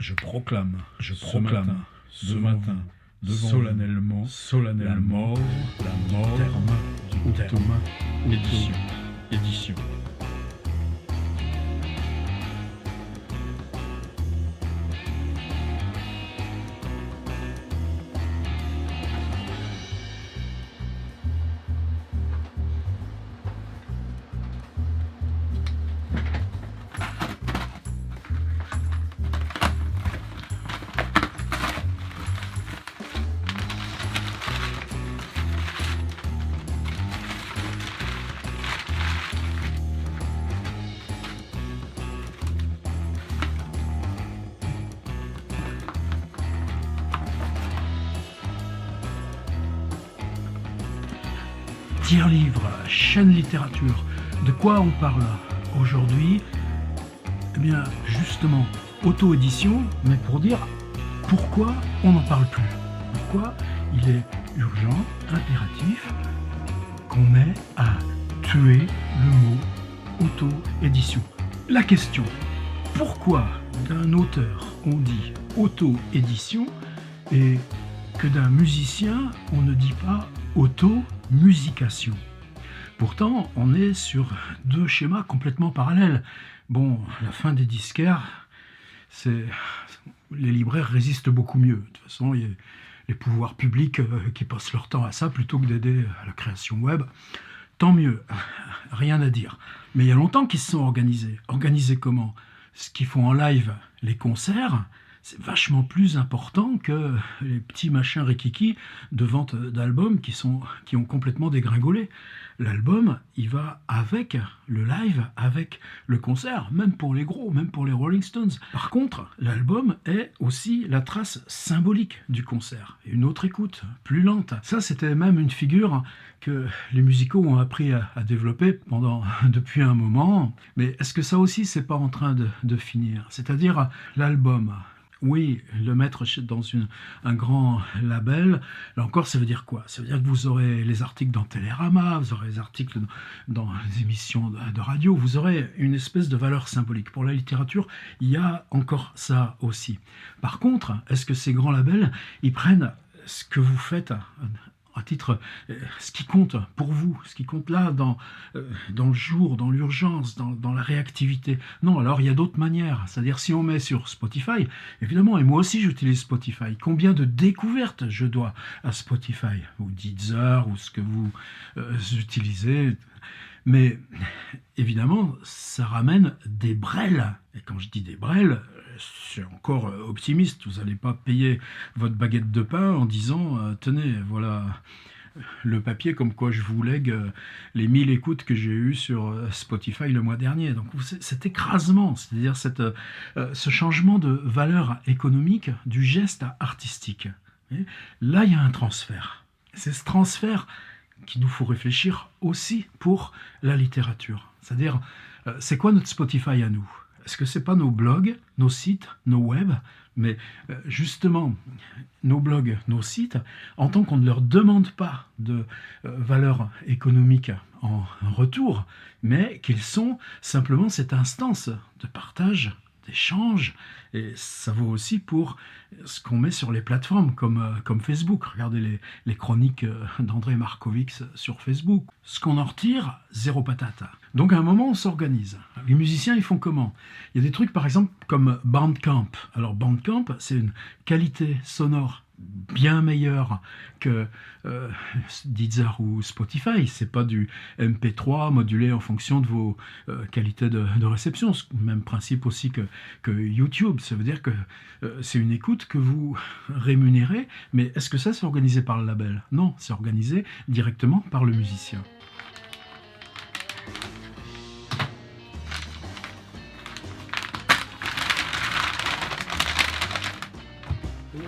je proclame ce matin, devant solennellement la mort du terme édition. Dire livre, chaîne littérature, de quoi on parle aujourd'hui? Eh bien, justement, auto-édition, mais pour dire pourquoi on n'en parle plus. Pourquoi il est urgent, impératif, qu'on ait à tuer le mot auto-édition. La question, pourquoi d'un auteur on dit auto-édition et que d'un musicien on ne dit pas auto-musication? Pourtant, on est sur deux schémas complètement parallèles. Bon, la fin des disquaires, les libraires résistent beaucoup mieux. De toute façon, il y a les pouvoirs publics qui passent leur temps à ça plutôt que d'aider à la création web. Tant mieux, rien à dire. Mais il y a longtemps qu'ils se sont organisés. Organisés comment? Ce qu'ils font en live, les concerts, c'est vachement plus important que les petits machins rikiki de vente d'albums qui ont complètement dégringolé. L'album, il va avec le live, avec le concert, même pour les gros, même pour les Rolling Stones. Par contre, l'album est aussi la trace symbolique du concert. Une autre écoute, plus lente. Ça, c'était même une figure que les musicaux ont appris à développer depuis un moment. Mais est-ce que ça aussi, c'est pas en train de finir? C'est-à-dire l'album. Oui, le mettre dans un grand label, là encore, ça veut dire quoi? Ça veut dire que vous aurez les articles dans Télérama, vous aurez les articles dans les émissions de radio, vous aurez une espèce de valeur symbolique. Pour la littérature, il y a encore ça aussi. Par contre, est-ce que ces grands labels, ils prennent ce que vous faites à titre, ce qui compte pour vous, ce qui compte là dans le jour, dans l'urgence, dans la réactivité? Non, alors il y a d'autres manières. C'est-à-dire si on met sur Spotify, évidemment, et moi aussi j'utilise Spotify, combien de découvertes je dois à Spotify, ou Deezer, ou ce que vous utilisez. Mais évidemment, ça ramène des brels. Et quand je dis des brels, c'est encore optimiste. Vous n'allez pas payer votre baguette de pain en disant tenez, voilà le papier comme quoi je vous lègue les 1000 écoutes que j'ai eues sur Spotify le mois dernier. Donc cet écrasement, c'est-à-dire ce changement de valeur économique du geste artistique. Et là, il y a un transfert. C'est ce transfert qu'il nous faut réfléchir aussi pour la littérature. C'est-à-dire, c'est quoi notre Spotify à nous? Est-ce que c'est pas nos blogs, nos sites, nos webs? Mais justement, nos blogs, nos sites, en tant qu'on ne leur demande pas de valeur économique en retour, mais qu'ils sont simplement cette instance de partage, d'échange, et ça vaut aussi pour ce qu'on met sur les plateformes comme Facebook. Regardez les chroniques d'André Markovitch sur Facebook. Ce qu'on en retire, zéro patate. Donc à un moment, on s'organise. Les musiciens, ils font comment? Il y a des trucs, par exemple, comme Bandcamp. Alors Bandcamp, c'est une qualité sonore bien meilleure que Deezer ou Spotify. C'est pas du MP3 modulé en fonction de vos qualités de réception. C'est le même principe aussi que YouTube. Ça veut dire que c'est une écoute que vous rémunérez, mais est-ce que ça, c'est organisé par le label? Non, c'est organisé directement par le musicien.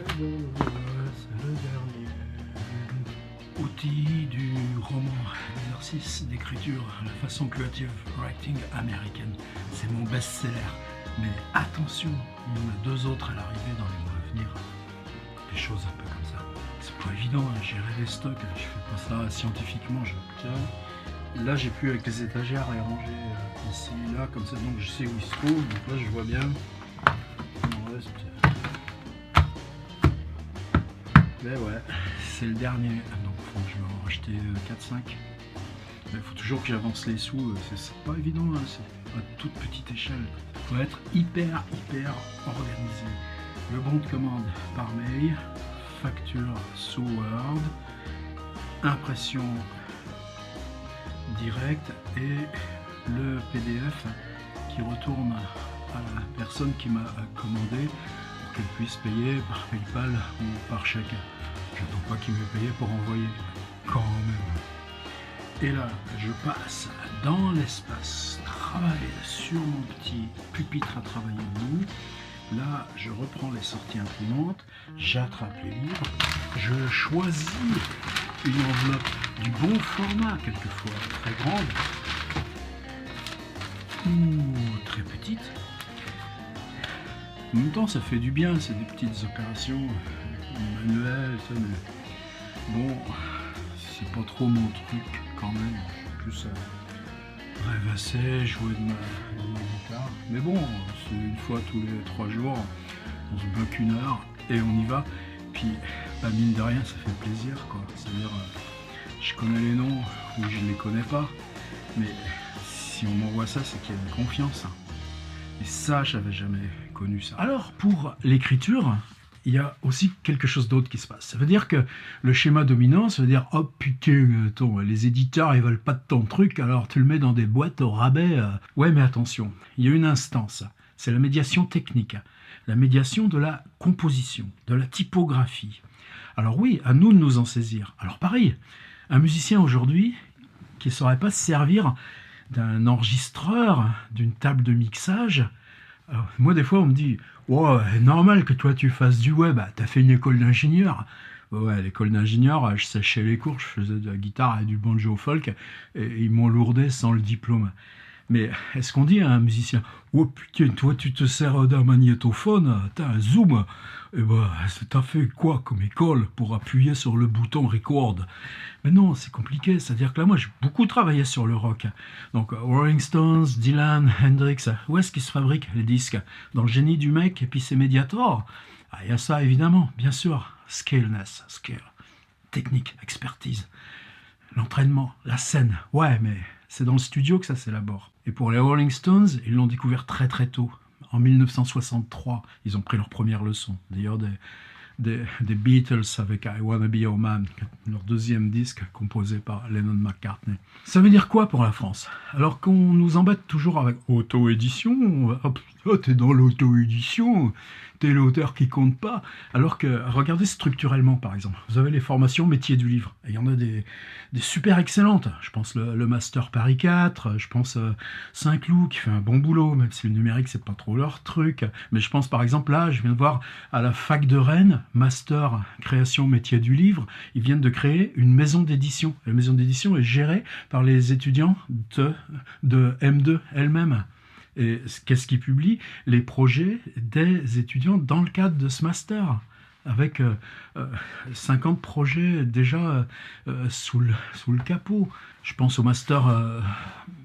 C'est le dernier outil du roman, l'exercice d'écriture, la façon creative writing américaine. C'est mon best-seller. Mais attention, il y en a 2 autres à l'arrivée dans les mois à venir. Des choses un peu comme ça. C'est pas évident, hein, gérer les stocks, je fais pas ça scientifiquement, Là, j'ai pu avec les étagères les ranger ici, là, comme ça, donc je sais où ils se trouvent. Donc là, je vois bien. Il m'en reste fait, ouais. C'est le dernier. Donc, je vais en racheter 4-5. Il faut toujours que j'avance les sous. C'est pas évident, hein. C'est à toute petite échelle. Il faut être hyper organisé. Le bon de commande par mail, facture sous Word, impression directe et le PDF qui retourne à la personne qui m'a commandé pour qu'elle puisse payer par PayPal ou par chèque. J'attends pas qu'il me paye pour envoyer, quand même. Et là, je passe dans l'espace travail sur mon petit pupitre à travailler debout. Là, je reprends les sorties imprimantes, j'attrape les livres, je choisis une enveloppe du bon format, quelquefois très grande ou très petite. En même temps, ça fait du bien, c'est des petites opérations manuelles, ça, mais bon, c'est pas trop mon truc quand même. En plus, rêvasser, jouer de ma guitare. Mais bon, c'est une fois tous les 3 jours, on se bloque 1 heure et on y va. Puis, bah, mine de rien, ça fait plaisir, quoi. C'est-à-dire, je connais les noms ou je ne les connais pas, mais si on m'envoie ça, c'est qu'il y a une confiance. Et ça, j'avais jamais connu ça. Alors, pour l'écriture, il y a aussi quelque chose d'autre qui se passe. Ça veut dire que le schéma dominant, ça veut dire « Oh putain, attends, les éditeurs, ils veulent pas de ton truc, alors tu le mets dans des boîtes au rabais. » Ouais, mais attention, il y a une instance, c'est la médiation technique, la médiation de la composition, de la typographie. Alors oui, à nous de nous en saisir. Alors pareil, un musicien aujourd'hui qui ne saurait pas se servir d'un enregistreur, d'une table de mixage. Alors, moi, des fois, on me dit « Ouais, normal que toi, tu fasses du web, t'as fait une école d'ingénieur. » Ouais, l'école d'ingénieur, je séchais les cours, je faisais de la guitare et du banjo folk, et ils m'ont lourdé sans le diplôme. Mais est-ce qu'on dit à un musicien « Oh putain, toi, tu te sers d'un magnétophone, t'as un zoom, et ben, t'as fait quoi comme école pour appuyer sur le bouton record ?» Mais non, c'est compliqué, c'est-à-dire que là, moi, j'ai beaucoup travaillé sur le rock. Donc, Rolling Stones, Dylan, Hendrix, où est-ce qu'ils se fabriquent les disques? Dans le génie du mec et puis ses Mediator. Ah, il y a ça, évidemment, bien sûr. Skill, technique, expertise, l'entraînement, la scène. Ouais, mais c'est dans le studio que ça s'élabore. Et pour les Rolling Stones, ils l'ont découvert très très tôt. En 1963, ils ont pris leur première leçon. D'ailleurs, des Beatles avec I Wanna Be Your Man, leur deuxième disque composé par Lennon-McCartney. Ça veut dire quoi pour la France? Alors qu'on nous embête toujours avec auto-édition, t'es dans l'auto-édition, t'es l'auteur qui compte pas. Alors que, regardez structurellement par exemple, vous avez les formations métiers du livre, et il y en a des super excellentes. Je pense le Master Paris 4, je pense Saint-Cloud qui fait un bon boulot, même si le numérique c'est pas trop leur truc. Mais je pense par exemple là, je viens de voir à la fac de Rennes, Master Création Métier du Livre, ils viennent de créer une maison d'édition. La maison d'édition est gérée par les étudiants de M2 elle-même. Et qu'est-ce qu'ils publient? Les projets des étudiants dans le cadre de ce master, avec 50 projets déjà sous le capot. Je pense au master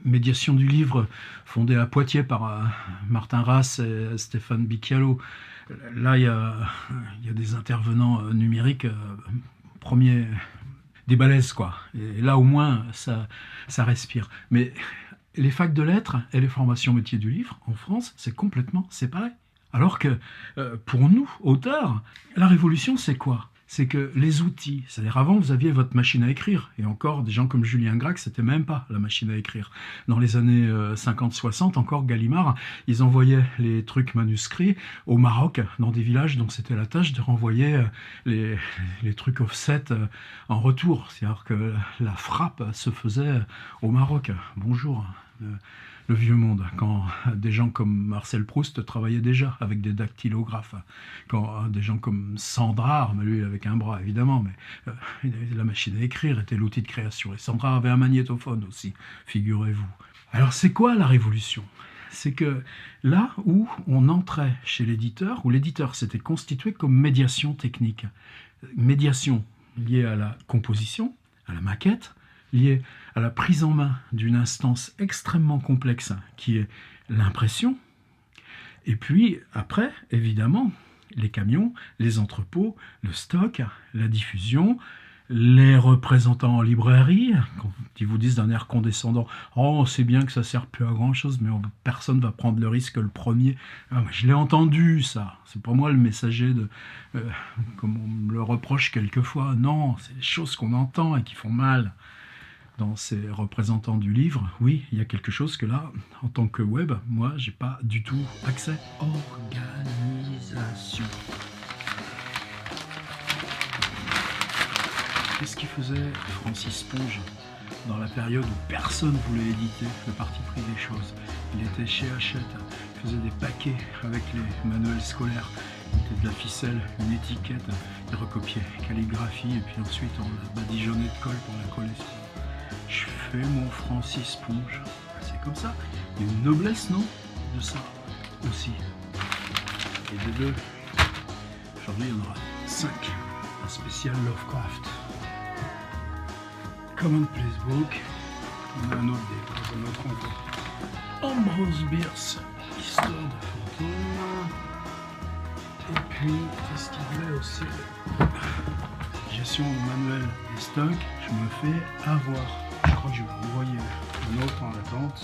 médiation du livre fondé à Poitiers par Martin Rass et Stéphane Bicchialo. Là, il y a des intervenants numériques premiers, des balèzes, quoi. Et là, au moins, ça respire. Mais les facs de lettres et les formations métiers du livre, en France, c'est complètement séparé. Alors que, pour nous, auteurs, la révolution, c'est quoi? C'est que les outils, c'est-à-dire avant, vous aviez votre machine à écrire, et encore, des gens comme Julien Gracq, c'était même pas la machine à écrire. Dans les années 50-60, encore Gallimard, ils envoyaient les trucs manuscrits au Maroc, dans des villages dont c'était la tâche de renvoyer les trucs offset en retour. C'est-à-dire que la frappe se faisait au Maroc. Bonjour. Le vieux monde, quand des gens comme Marcel Proust travaillaient déjà avec des dactylographes, quand des gens comme Sandrard, mais lui avec un bras évidemment, mais la machine à écrire était l'outil de création, et Sandrard avait un magnétophone aussi, figurez-vous. Alors c'est quoi la révolution? C'est que là où on entrait chez l'éditeur, où l'éditeur s'était constitué comme médiation technique, médiation liée à la composition, à la maquette, liée à la prise en main d'une instance extrêmement complexe qui est l'impression. Et puis après, évidemment, les camions, les entrepôts, le stock, la diffusion, les représentants en librairie, quand ils vous disent d'un air condescendant « Oh, on sait bien que ça sert plus à grand-chose, mais personne va prendre le risque le premier. » Je l'ai entendu, ça. C'est pas moi le messager de... comme on me le reproche quelquefois. Non, c'est des choses qu'on entend et qui font mal. Dans ces représentants du livre, oui, il y a quelque chose que là, en tant que web, moi, j'ai pas du tout accès. Organisation. Qu'est-ce qu'il faisait Francis Ponge dans la période où personne voulait éditer le parti pris des choses? Il était chez Hachette, il faisait des paquets avec les manuels scolaires, il mettait de la ficelle, une étiquette, il recopiait calligraphie et puis ensuite on l'a badigeonné de colle pour la coller sur. Je fais mon Francis Ponge. C'est comme ça. Il y a une noblesse, non? De ça aussi. Et des deux. Aujourd'hui, il y en aura 5. Un spécial Lovecraft. Commonplace Book. On a un autre dans un autre endroit. Ambrose Bierce. Histoire de fantômes. Et puis, qu'est-ce qu'il voulait aussi? Gestion manuelle des stocks. Je me fais avoir. Je crois que je vais vous envoyer un autre en attente.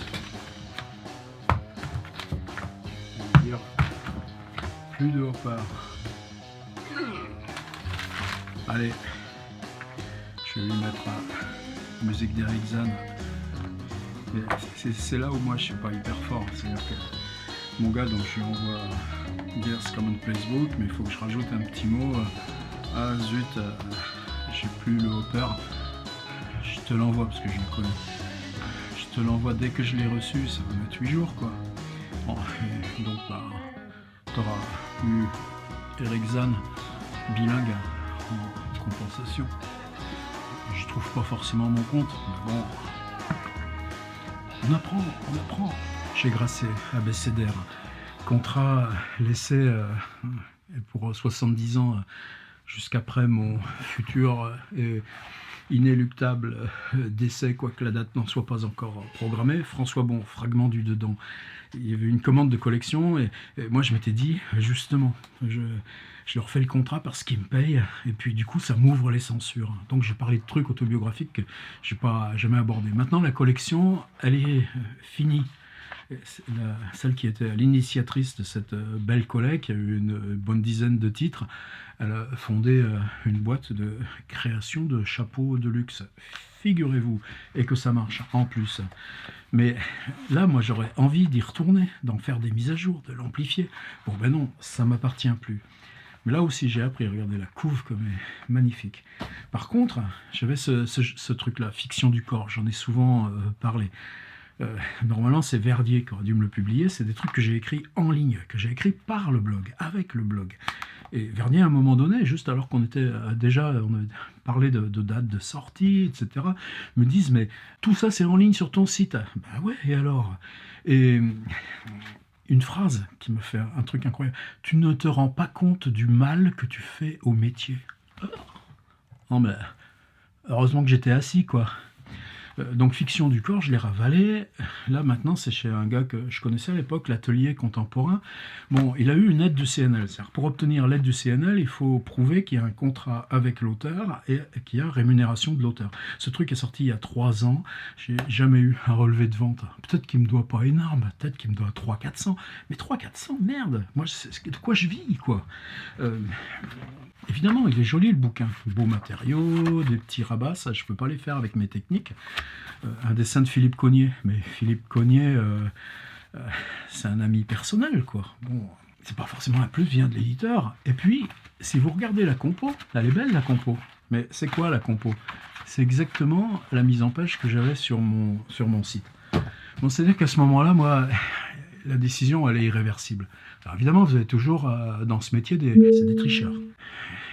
On va dire plus de haut-parleurs. Allez, je vais lui mettre la musique d'Eric Zahn. C'est là où moi je suis pas hyper fort. C'est-à-dire que mon gars, donc je lui envoie Gears Commonplace Book, mais il faut que je rajoute un petit mot. Ah zut, j'ai plus le hopper. Je te l'envoie parce que je le connais. Je te l'envoie dès que je l'ai reçu, ça va mettre 8 jours quoi. Bon, et donc bah, t'auras eu Eric Zahn bilingue en compensation. Je trouve pas forcément mon compte, mais bon. On apprend. Chez Grasset, abécédaire. Contrat laissé pour 70 ans jusqu'après mon futur et inéluctable décès, quoique la date n'en soit pas encore programmée. François Bon, fragment du dedans. Il y avait une commande de collection et moi je m'étais dit, justement, je leur fais le contrat parce qu'ils me payent et puis du coup ça m'ouvre les censures. Donc j'ai parlé de trucs autobiographiques que je n'ai pas jamais abordés. Maintenant la collection, elle est finie. Celle qui était l'initiatrice de cette belle collecte, qui a eu une bonne dizaine de titres, elle a fondé une boîte de création de chapeaux de luxe, figurez-vous, et que ça marche en plus. Mais là, moi, j'aurais envie d'y retourner, d'en faire des mises à jour, de l'amplifier. Bon, ben non, ça m'appartient plus. Mais là aussi, j'ai appris, regardez la couve comme elle est magnifique. Par contre, j'avais ce truc-là, fiction du corps, j'en ai souvent parlé. Normalement, c'est Verdier qui aurait dû me le publier. C'est des trucs que j'ai écrits en ligne, que j'ai écrits par le blog, avec le blog. Et Verdier, à un moment donné, juste alors qu'on était déjà, on avait parlé de date de sortie, etc., me disent, mais tout ça, c'est en ligne sur ton site. Ben ouais, et alors? Et une phrase qui me fait un truc incroyable. Tu ne te rends pas compte du mal que tu fais au métier. Non, mais heureusement que j'étais assis, quoi. Donc Fiction du corps, je l'ai ravalé. Là maintenant c'est chez un gars que je connaissais à l'époque, l'Atelier Contemporain. Bon, il a eu une aide du CNL. C'est-à-dire, pour obtenir l'aide du CNL, il faut prouver qu'il y a un contrat avec l'auteur et qu'il y a rémunération de l'auteur. Ce truc est sorti il y a 3 ans. J'ai jamais eu un relevé de vente. Peut-être qu'il me doit pas énorme, peut-être qu'il me doit 300-400. Mais 300-400, merde. Moi, de quoi je vis, quoi. Évidemment, il est joli le bouquin. Beaux matériaux, des petits rabats, ça je peux pas les faire avec mes techniques. Un dessin de Philippe Cognier, mais Philippe Cognier, c'est un ami personnel, quoi. Bon, c'est pas forcément un plus, vient de l'éditeur. Et puis, si vous regardez la compo, elle est belle la compo. Mais c'est quoi la compo? C'est exactement la mise en page que j'avais sur mon site. Bon, c'est-à-dire qu'à ce moment-là, moi, la décision, elle est irréversible. Alors évidemment, vous avez toujours, dans ce métier, c'est des tricheurs.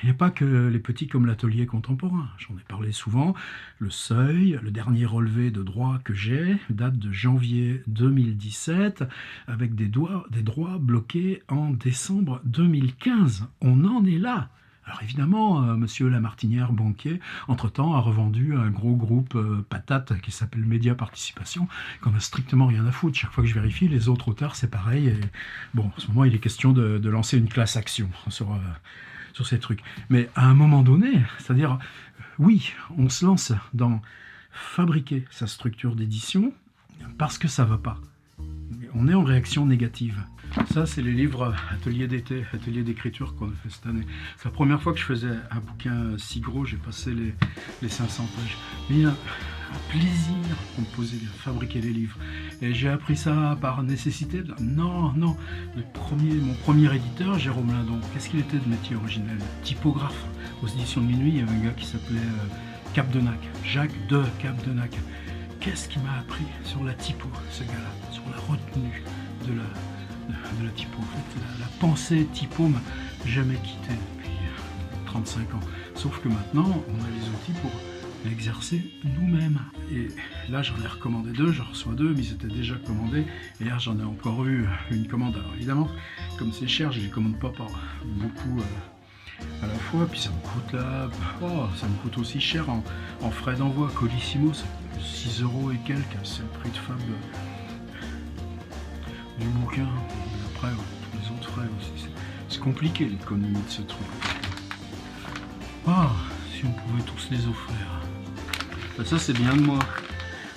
Il n'y a pas que les petits comme l'Atelier Contemporain. J'en ai parlé souvent. Le Seuil, le dernier relevé de droits que j'ai, date de janvier 2017, avec des droits bloqués en décembre 2015. On en est là. Alors évidemment, monsieur Lamartinière, banquier, entre-temps a revendu un gros groupe patate qui s'appelle Média Participation, qu'on a strictement rien à foutre. Chaque fois que je vérifie, les autres auteurs, c'est pareil. Et bon, en ce moment, il est question de lancer une classe action sur ces trucs. Mais à un moment donné, c'est-à-dire, oui, on se lance dans fabriquer sa structure d'édition parce que ça va pas. On est en réaction négative. Ça, c'est les livres ateliers d'été, ateliers d'écriture qu'on a fait cette année. C'est la première fois que je faisais un bouquin si gros, j'ai passé les 500 pages. Mais il y a un plaisir de composer, de fabriquer les livres. Et j'ai appris ça par nécessité. Non. Mon premier éditeur, Jérôme Lindon, qu'est-ce qu'il était de métier originel? Typographe. Aux éditions de minuit, il y avait un gars qui s'appelait Capdenac, Jacques de Capdenac. Qu'est-ce qu'il m'a appris sur la typo, ce gars-là, sur la retenue de la typo. En fait, la pensée typo m'a jamais quitté depuis 35 ans. Sauf que maintenant, on a les outils pour l'exercer nous-mêmes. Et là, j'en ai recommandé 2, j'en reçois 2, mais ils étaient déjà commandés. Et hier, j'en ai encore eu une commande. Alors évidemment, comme c'est cher, je ne les commande pas par beaucoup à la fois. Puis ça me coûte ça me coûte aussi cher en frais d'envoi. Colissimo, c'est 6 € et quelques, c'est le prix de fab du bouquin. Et après, tous les autres frais aussi. C'est compliqué l'économie de ce truc. Si on pouvait tous les offrir. Ça, c'est bien de moi.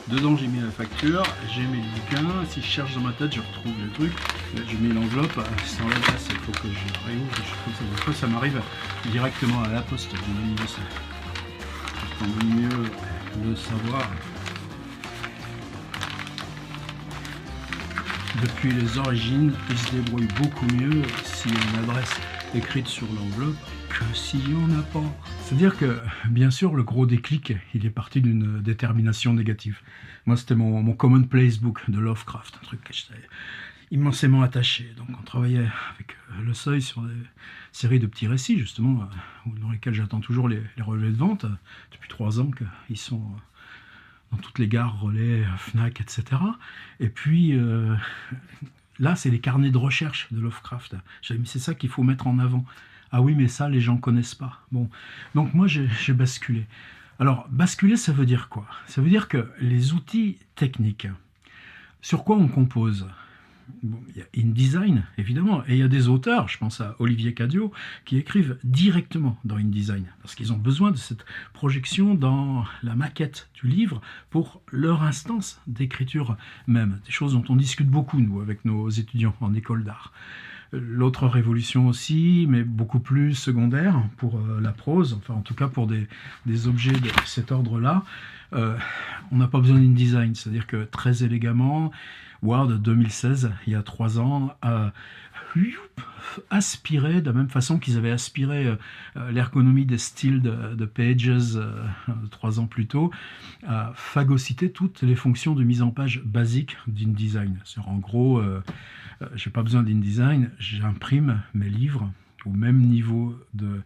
Dedans, j'ai mis la facture, j'ai mis le bouquin. Si je cherche dans ma tête, je retrouve le truc. Là, j'ai mis l'enveloppe. Sans la place, il faut que je réouvre. Je trouve que ça m'arrive directement à la poste. C'est quand même mieux de savoir. Depuis les origines, il se débrouille beaucoup mieux s'il y a une adresse écrite sur l'enveloppe que s'il n'y en a pas. C'est-à-dire que, bien sûr, le gros déclic, il est parti d'une détermination négative. Moi, c'était mon Commonplace Book de Lovecraft, un truc que j'étais immensément attaché. Donc, on travaillait avec Le Seuil sur des séries de petits récits, justement, dans lesquels j'attends toujours les relevés de vente. Depuis 3 ans qu'ils sont dans toutes les gares, relais, Fnac, etc. Et puis, là, c'est les carnets de recherche de Lovecraft. J'avais mis, c'est ça qu'il faut mettre en avant. Ah oui, mais ça, les gens ne connaissent pas. Bon, donc moi, j'ai basculé. Alors, basculer, ça veut dire quoi? Ça veut dire que les outils techniques, sur quoi on compose? Bon, il y a InDesign, évidemment, et il y a des auteurs, je pense à Olivier Cadio, qui écrivent directement dans InDesign, parce qu'ils ont besoin de cette projection dans la maquette du livre pour leur instance d'écriture même, des choses dont on discute beaucoup, nous, avec nos étudiants en école d'art. L'autre révolution aussi, mais beaucoup plus secondaire pour la prose, enfin en tout cas pour des objets de cet ordre-là, on n'a pas besoin d'InDesign, c'est-à-dire que très élégamment, Word 2016, il y a 3 ans, a aspiré, de la même façon qu'ils avaient aspiré l'ergonomie des styles de Pages 3 ans plus tôt, a phagocyté toutes les fonctions de mise en page basiques d'InDesign. En gros, j'ai pas besoin d'InDesign, j'imprime mes livres au même niveau de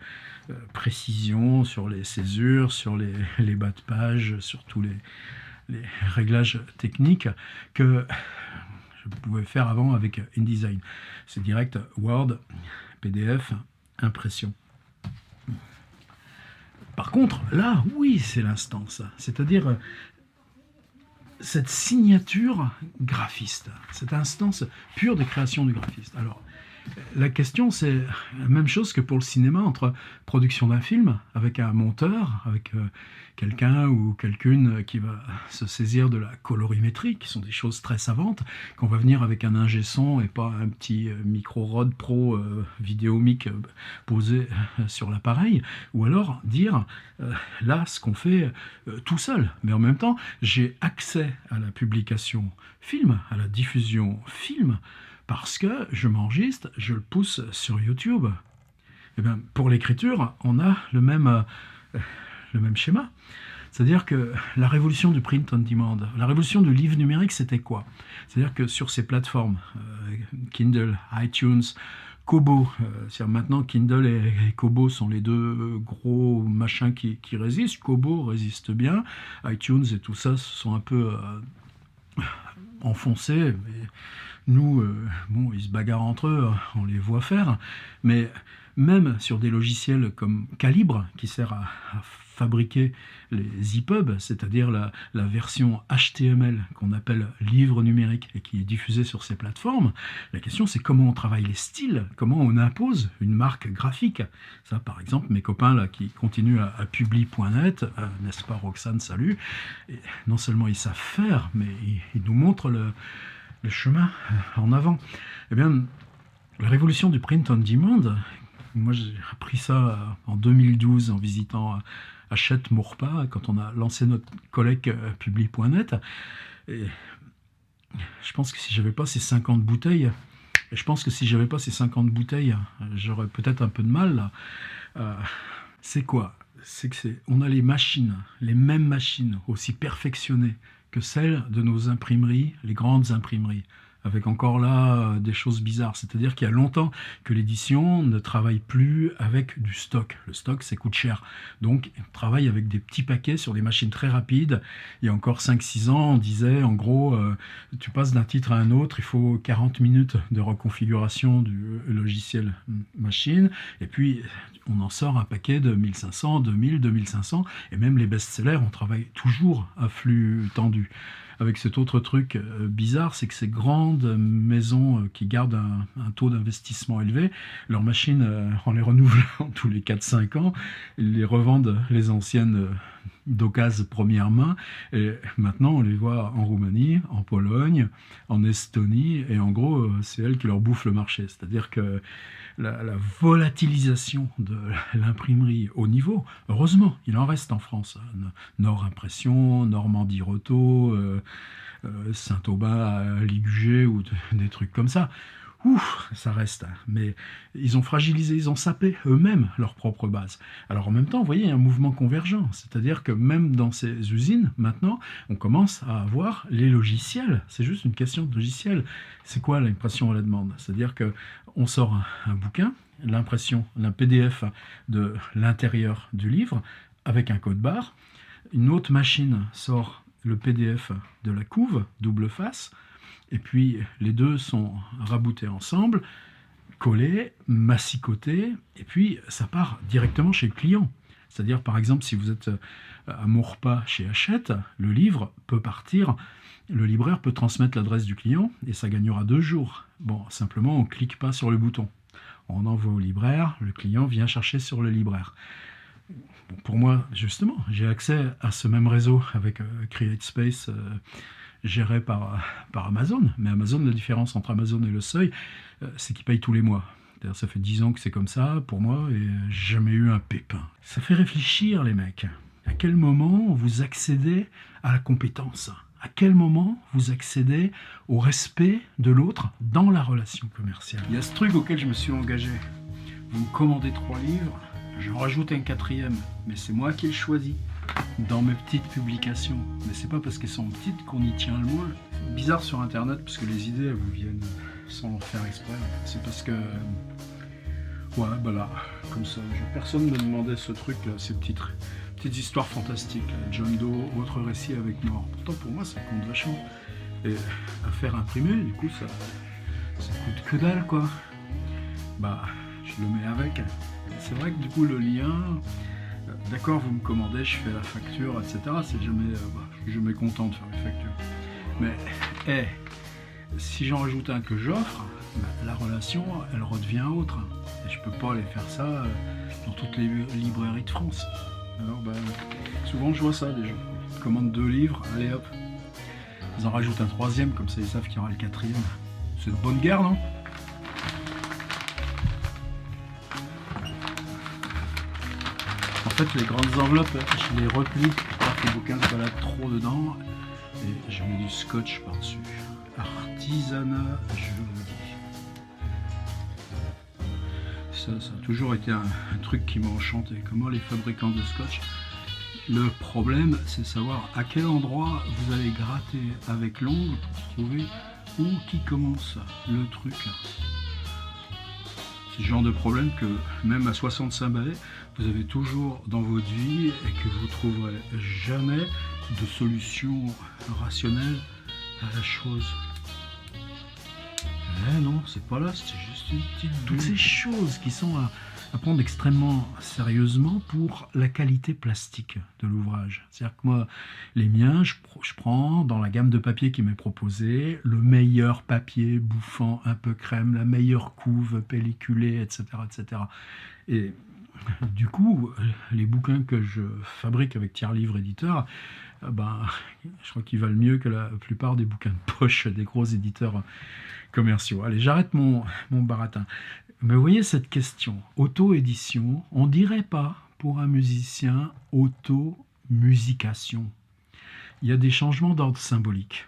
précision sur les césures, sur les bas de page, sur tous les réglages techniques que je pouvais faire avant avec InDesign. C'est direct Word, PDF, impression. Par contre, là, oui, c'est l'instance. C'est-à-dire cette signature graphiste, cette instance pure de création du graphiste. Alors, la question, c'est la même chose que pour le cinéma, entre production d'un film, avec un monteur, avec quelqu'un ou quelqu'une qui va se saisir de la colorimétrie, qui sont des choses très savantes, qu'on va venir avec un ingé son et pas un petit micro Rode Pro vidéomic posé sur l'appareil, ou alors dire, là, ce qu'on fait tout seul. Mais en même temps, j'ai accès à la publication film, à la diffusion film, parce que je m'enregistre, je le pousse sur YouTube. Et bien, pour l'écriture, on a le même schéma. C'est-à-dire que la révolution du print on demand, la révolution du livre numérique, c'était quoi? C'est-à-dire que sur ces plateformes, Kindle, iTunes, Kobo, maintenant Kindle et Kobo sont les deux gros machins qui résistent. Kobo résiste bien, iTunes et tout ça se sont un peu enfoncés, mais Nous, bon, ils se bagarrent entre eux, on les voit faire, mais même sur des logiciels comme Calibre, qui sert à fabriquer les EPUB, c'est-à-dire la version HTML qu'on appelle livre numérique et qui est diffusée sur ces plateformes, la question c'est comment on travaille les styles, comment on impose une marque graphique. Ça, par exemple, mes copains là qui continuent à publi.net, n'est-ce pas Roxane, salut, et non seulement ils savent faire, mais ils nous montrent le chemin en avant. Eh bien, la révolution du print on demand, moi j'ai appris ça en 2012 en visitant Hachette Mourpa, quand on a lancé notre collègue publi.net. Et je pense que si j'avais pas ces 50 bouteilles, j'aurais peut-être un peu de mal. C'est quoi? C'est que on a les mêmes machines, aussi perfectionnées que celles de nos imprimeries, les grandes imprimeries, avec encore là des choses bizarres. C'est-à-dire qu'il y a longtemps que l'édition ne travaille plus avec du stock. Le stock, ça coûte cher. Donc, on travaille avec des petits paquets sur des machines très rapides. Il y a encore 5-6 ans, on disait, en gros, tu passes d'un titre à un autre, il faut 40 minutes de reconfiguration du logiciel machine, et puis on en sort un paquet de 1500, 2000, 2500, et même les best-sellers, on travaille toujours à flux tendu. Avec cet autre truc bizarre, c'est que ces grandes maisons qui gardent un taux d'investissement élevé, leurs machines, en les renouvelant tous les 4-5 ans, ils les revendent les anciennes d'occasion première main. Et maintenant, on les voit en Roumanie, en Pologne, en Estonie, et en gros, c'est elles qui leur bouffent le marché. C'est-à-dire que la volatilisation de l'imprimerie haut niveau, heureusement, il en reste en France. Nord Impression, Normandie Roto, Saint-Aubin, Ligugé, ou des trucs comme ça. Ouf, ça reste. Mais ils ont fragilisé, ils ont sapé eux-mêmes leur propre base. Alors en même temps, vous voyez, il y a un mouvement convergent. C'est-à-dire que même dans ces usines, maintenant, on commence à avoir les logiciels. C'est juste une question de logiciel. C'est quoi l'impression à la demande? C'est-à-dire qu'on sort un bouquin, l'impression, un PDF de l'intérieur du livre, avec un code barre. Une autre machine sort le PDF de la couve, double face, et puis les deux sont raboutés ensemble, collés, massicotés, et puis ça part directement chez le client. C'est-à-dire, par exemple, si vous êtes à Maurepas chez Hachette, le livre peut partir, le libraire peut transmettre l'adresse du client, et ça gagnera 2 jours. Bon, simplement, on ne clique pas sur le bouton. On envoie au libraire, le client vient chercher sur le libraire. Bon, pour moi, justement, j'ai accès à ce même réseau avec CreateSpace, géré par Amazon. Mais Amazon, la différence entre Amazon et le Seuil, c'est qu'ils payent tous les mois. C'est-à-dire, ça fait 10 ans que c'est comme ça pour moi et j'ai jamais eu un pépin. Ça fait réfléchir les mecs. À quel moment vous accédez à la compétence? À quel moment vous accédez au respect de l'autre dans la relation commerciale? Il y a ce truc auquel je me suis engagé. Vous me commandez 3 livres, j'en rajoute un 4e, mais c'est moi qui le choisis. Dans mes petites publications, mais c'est pas parce qu'elles sont petites qu'on y tient le moins. Bizarre sur internet parce que les idées elles vous viennent sans faire exprès. C'est parce que ouais, bah là, comme ça, personne ne me demandait ce truc là, ces petites histoires fantastiques, là. John Doe, autre récit avec mort. Pourtant pour moi ça compte vachement. Et à faire imprimer, du coup ça coûte que dalle quoi. Bah je le mets avec. C'est vrai que du coup le lien. D'accord, vous me commandez, je fais la facture, etc. C'est jamais, je suis jamais content de faire les factures. Mais, si j'en rajoute un que j'offre, la relation, elle redevient autre. Et je peux pas aller faire ça dans toutes les librairies de France. Alors, souvent je vois ça, des gens. Ils commandent 2 livres, allez hop. Ils en rajoutent un 3e, comme ça ils savent qu'il y aura le 4e. C'est de bonne guerre, non? En fait, les grandes enveloppes, je les replie pour que le bouquin se balade trop dedans et je mets du scotch par-dessus. Artisanat, je vous dis. Ça a toujours été un truc qui m'a enchanté. Comment les fabricants de scotch. Le problème, c'est de savoir à quel endroit vous allez gratter avec l'ongle pour trouver où qui commence le truc. C'est le genre de problème que même à 65 balais, vous avez toujours dans votre vie et que vous ne trouverez jamais de solution rationnelle à la chose. Ouais, non, c'est pas là, c'est juste une petite... Toutes ces choses qui sont à prendre extrêmement sérieusement pour la qualité plastique de l'ouvrage. C'est-à-dire que moi, les miens, je prends dans la gamme de papier qui m'est proposée le meilleur papier bouffant, un peu crème, la meilleure couve pelliculée, etc., etc. Et du coup, les bouquins que je fabrique avec Tiers Livre Éditeur, je crois qu'ils valent mieux que la plupart des bouquins de poche des gros éditeurs commerciaux. Allez, j'arrête mon baratin. Mais vous voyez cette question, auto-édition, on dirait pas pour un musicien auto-musication. Il y a des changements d'ordre symbolique.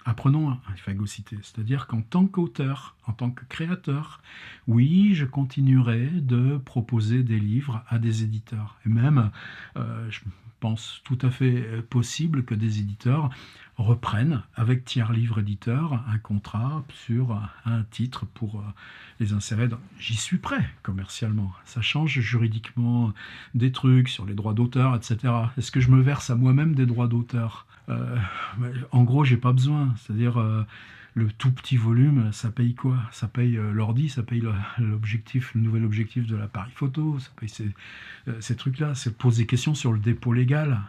Apprenons à phagociter, c'est-à-dire qu'en tant qu'auteur, en tant que créateur, oui, je continuerai de proposer des livres à des éditeurs. Et même, je pense tout à fait possible que des éditeurs reprennent avec Tiers Livre Éditeur un contrat sur un titre pour les insérer dans... J'y suis prêt commercialement. Ça change juridiquement des trucs sur les droits d'auteur, etc. Est-ce que je me verse à moi-même des droits d'auteur ? En gros, j'ai pas besoin. C'est-à-dire, le tout petit volume, ça paye quoi ? Ça paye l'ordi, ça paye l'objectif, le nouvel objectif de l'appareil photo, ça paye ces trucs-là. C'est poser des questions sur le dépôt légal.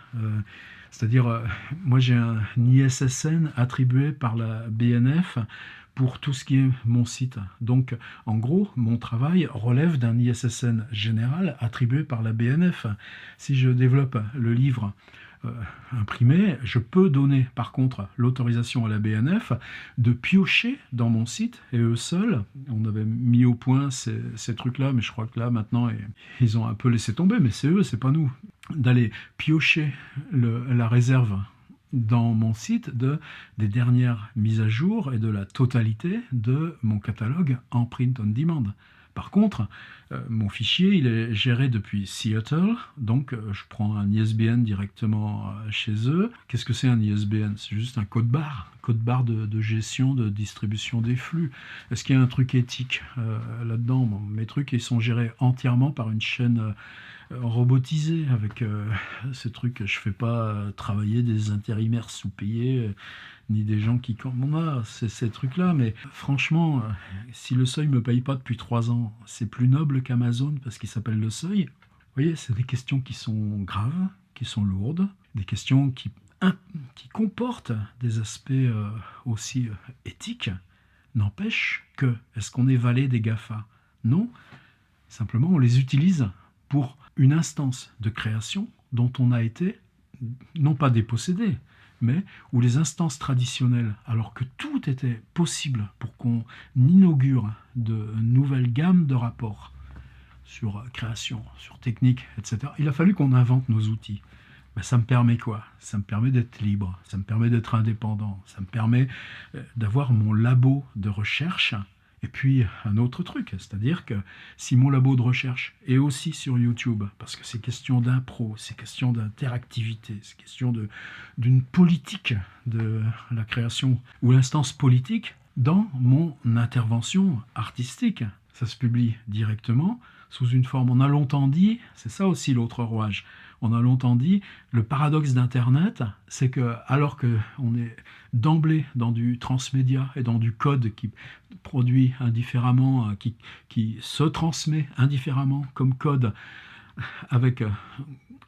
C'est-à-dire, moi j'ai un ISSN attribué par la BNF pour tout ce qui est mon site. Donc, en gros, mon travail relève d'un ISSN général attribué par la BNF. Si je développe le livre imprimé, je peux donner par contre l'autorisation à la BNF de piocher dans mon site, et eux seuls, on avait mis au point ces trucs-là, mais je crois que là maintenant ils ont un peu laissé tomber, mais c'est eux, c'est pas nous, d'aller piocher la réserve dans mon site des dernières mises à jour et de la totalité de mon catalogue en print on demand. Par contre, mon fichier, il est géré depuis Seattle, donc je prends un ISBN directement chez eux. Qu'est-ce que c'est un ISBN ? C'est juste un code barre de gestion, de distribution des flux. Est-ce qu'il y a un truc éthique là-dedans ? Bon, mes trucs, ils sont gérés entièrement par une chaîne robotisée, avec ces trucs. Je fais pas travailler des intérimaires sous-payés, ni des gens qui... ces trucs-là, mais franchement, si le Seuil me paye pas depuis 3 ans, c'est plus noble qu'Amazon parce qu'il s'appelle le Seuil. Vous voyez, c'est des questions qui sont graves, qui sont lourdes, des questions qui comportent des aspects aussi éthiques. N'empêche que, est-ce qu'on est valet des GAFA ? Non, simplement on les utilise pour une instance de création dont on a été, non pas dépossédé, mais où les instances traditionnelles, alors que tout était possible pour qu'on inaugure de nouvelles gammes de rapports sur création, sur technique, etc., il a fallu qu'on invente nos outils. Ben, ça me permet quoi ? Ça me permet d'être libre, ça me permet d'être indépendant, ça me permet d'avoir mon labo de recherche. Et puis un autre truc, c'est-à-dire que si mon labo de recherche est aussi sur YouTube, parce que c'est question d'impro, c'est question d'interactivité, c'est question d'une politique de la création, ou l'instance politique dans mon intervention artistique, ça se publie directement sous une forme. On a longtemps dit, c'est ça aussi l'autre rouage, on a longtemps dit, le paradoxe d'Internet, c'est que alors qu'on est d'emblée dans du transmédia et dans du code qui produit indifféremment, qui se transmet indifféremment comme code, avec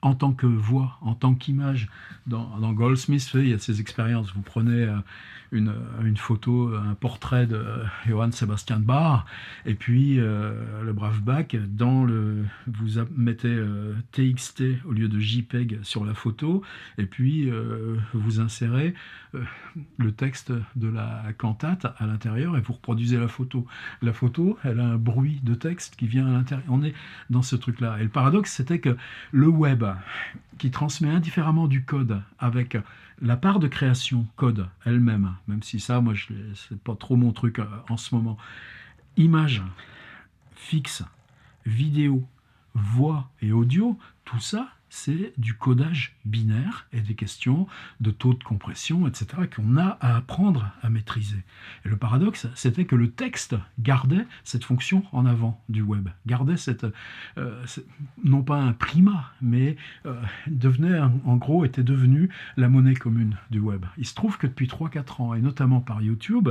en tant que voix, en tant qu'image, dans Goldsmith, il y a ces expériences. Vous prenez une photo, un portrait de Johann Sebastian Bach, et puis le brave Bach, vous mettez TXT au lieu de JPEG sur la photo, et puis vous insérez le texte de la cantate à l'intérieur, et vous reproduisez la photo. La photo, elle a un bruit de texte qui vient à l'intérieur. On est dans ce truc-là. Et le paradoxe, c'était que le web, qui transmet indifféremment du code avec la part de création code elle-même, même si ça, moi, c'est pas trop mon truc en ce moment. Images, fixe, vidéo, voix et audio, tout ça c'est du codage binaire et des questions de taux de compression, etc., qu'on a à apprendre à maîtriser. Et le paradoxe, c'était que le texte gardait cette fonction en avant du web, gardait non pas un primat, mais en gros, était devenu la monnaie commune du web. Il se trouve que depuis 3-4 ans, et notamment par YouTube,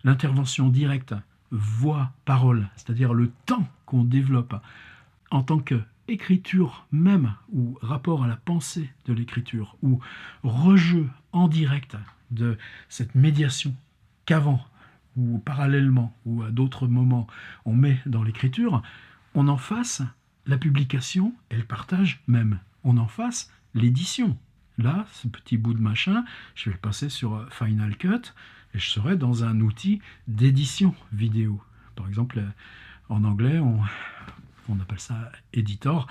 l'intervention directe voix-parole, c'est-à-dire le temps qu'on développe en tant qu'écriture même, ou rapport à la pensée de l'écriture, ou rejeu en direct de cette médiation qu'avant, ou parallèlement, ou à d'autres moments, on met dans l'écriture, on en fasse la publication et le partage même. On en fasse l'édition. Là, ce petit bout de machin, je vais le passer sur Final Cut, et je serai dans un outil d'édition vidéo. Par exemple, en anglais, on appelle ça editor.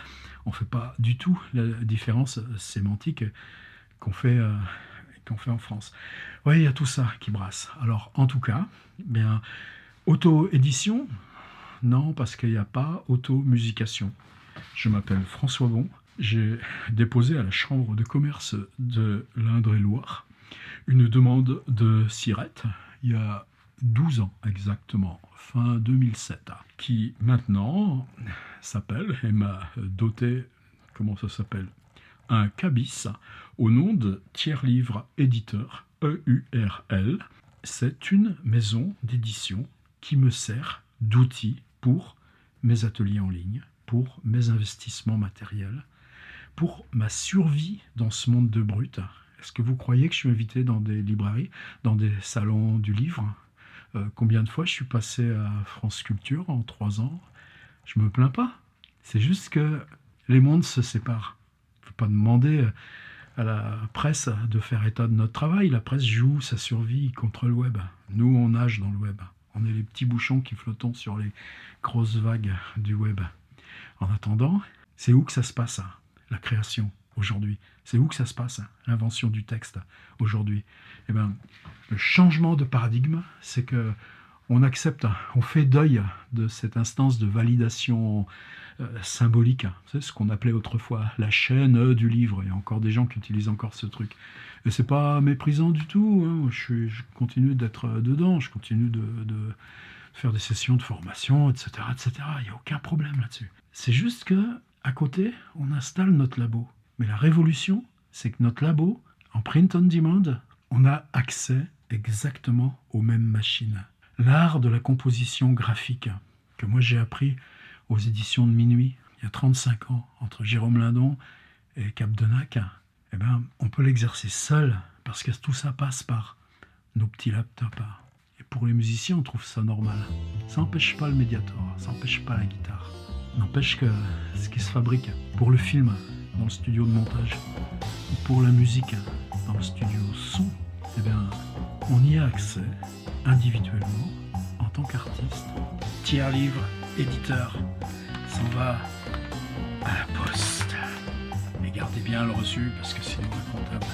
On ne fait pas du tout la différence sémantique qu'on fait en France. Oui, il y a tout ça qui brasse. Alors, en tout cas, bien, auto-édition, non, parce qu'il n'y a pas auto-musication. Je m'appelle François Bon. J'ai déposé à la Chambre de commerce de l'Indre-et-Loire une demande de SIRET il y a 12 ans exactement, fin 2007, qui maintenant s'appelle et m'a doté, comment ça s'appelle, un cabis au nom de Tiers Livre Éditeur, EURL. C'est une maison d'édition qui me sert d'outil pour mes ateliers en ligne, pour mes investissements matériels, pour ma survie dans ce monde de brut. Est-ce que vous croyez que je suis invité dans des librairies, dans des salons du livre ? Combien de fois je suis passé à France Culture en 3 ans ? Je me plains pas. C'est juste que les mondes se séparent. Il ne faut pas demander à la presse de faire état de notre travail. La presse joue sa survie contre le web. Nous, on nage dans le web. On est les petits bouchons qui flottons sur les grosses vagues du web. En attendant, c'est où que ça se passe, la création aujourd'hui? C'est où que ça se passe, l'invention du texte aujourd'hui? Eh bien, le changement de paradigme, c'est que on accepte, on fait deuil de cette instance de validation symbolique. C'est ce qu'on appelait autrefois la chaîne du livre. Il y a encore des gens qui utilisent encore ce truc. Et c'est pas méprisant du tout. Hein. Je continue d'être dedans. Je continue de faire des sessions de formation, etc., etc. Il n'y a aucun problème là-dessus. C'est juste que à côté, on installe notre labo. Mais la révolution, c'est que notre labo, en print on demand, on a accès exactement aux mêmes machines. L'art de la composition graphique, que moi j'ai appris aux éditions de Minuit, il y a 35 ans, entre Jérôme Lindon et Capdenac, eh ben, on peut l'exercer seul, parce que tout ça passe par nos petits laptops. Et pour les musiciens, on trouve ça normal. Ça n'empêche pas le Mediator, ça n'empêche pas la guitare. N'empêche que ce qui se fabrique pour le film, dans le studio de montage, ou pour la musique, dans le studio son, eh bien, on y a accès individuellement, en tant qu'artiste. Tiers livre, éditeur, s'en va à la poste. Mais gardez bien le reçu, parce que sinon le comptable